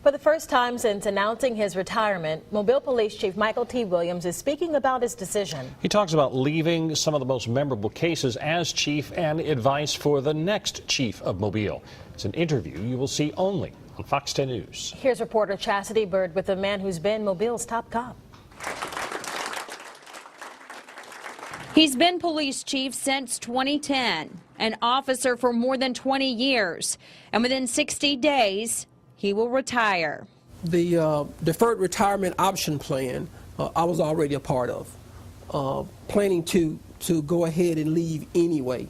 For the first time since announcing his retirement, Mobile Police Chief Michael T. Williams is speaking about his decision. He talks about leaving some of the most memorable cases as chief and advice for the next chief of Mobile. It's an interview you will see only on Fox 10 News. Here's reporter Chastity Bird with the man who's been Mobile's top cop. He's been police chief since 2010, an officer for more than 20 years, and within 60 days, he will retire. The deferred retirement option plan, I was already a part of, planning to go ahead and leave anyway,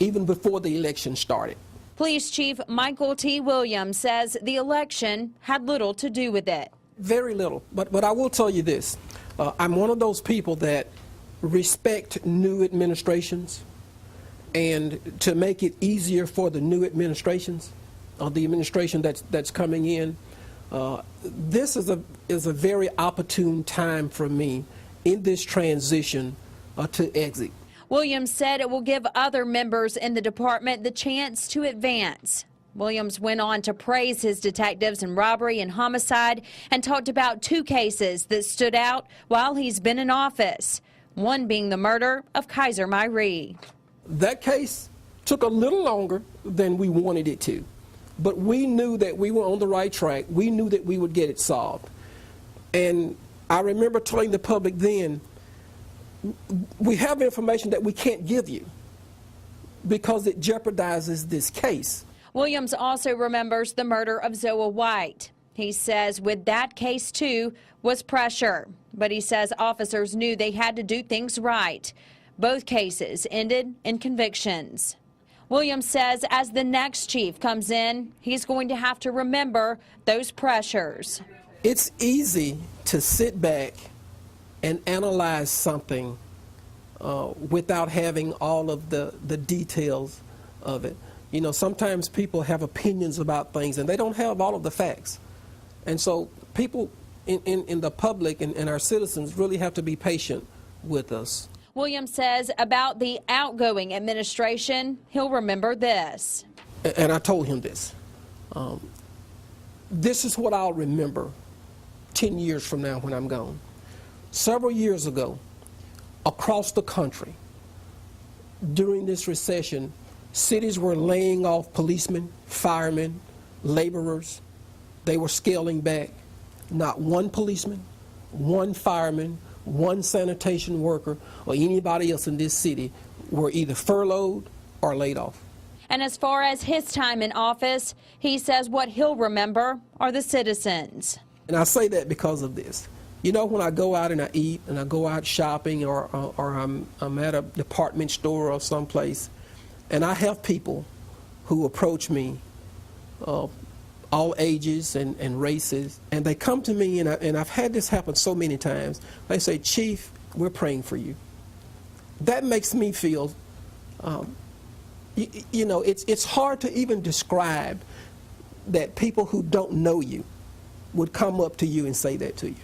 even before the election started. Police Chief Michael T. Williams says the election had little to do with it. Very little, but I will tell you this. I'm one of those people that respect new administrations, and to make it easier for the new administrations, the administration that's coming in, this is a very opportune time for me in this transition to exit. Williams said it will give other members in the department the chance to advance. Williams went on to praise his detectives in robbery and homicide and talked about two cases that stood out while he's been in office, one being the murder of Kaiser Myrie. That case took a little longer than we wanted it to, but we knew that we were on the right track. We knew that we would get it solved. And I remember telling the public then, we have information that we can't give you because it jeopardizes this case. Williams also remembers the murder of Zoa White. He says with that case too was pressure, but he says officers knew they had to do things right. Both cases ended in convictions. Williams says as the next chief comes in, he's going to have to remember those pressures. It's easy to sit back and analyze something without having all of the details of it. You know, sometimes people have opinions about things and they don't have all of the facts. And so people in the public and our citizens really have to be patient with us. Williams says about the outgoing administration, he'll remember this. And I told him this. This is what I'll remember 10 years from now when I'm gone. Several years ago, across the country, during this recession, cities were laying off policemen, firemen, laborers. They were scaling back. Not one policeman, one fireman, one sanitation worker, or anybody else in this city were either furloughed or laid off. And as far as his time in office, he says what he'll remember are the citizens. And I say that because of this. You know, when I go out and I eat and I go out shopping or I'm at a department store or someplace, and I have people who approach me, all ages and races, and they come to me, and I've had this happen so many times. They say, "Chief, we're praying for you." That makes me feel, you know, it's hard to even describe that people who don't know you would come up to you and say that to you.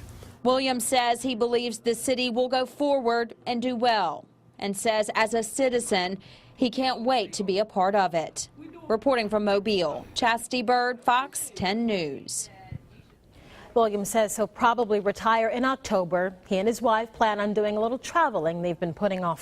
Williams says he believes the city will go forward and do well, and says as a citizen, he can't wait to be a part of it. Reporting from Mobile, Chastity Bird, Fox 10 News. Williams says he'll probably retire in October. He and his wife plan on doing a little traveling they've been putting off.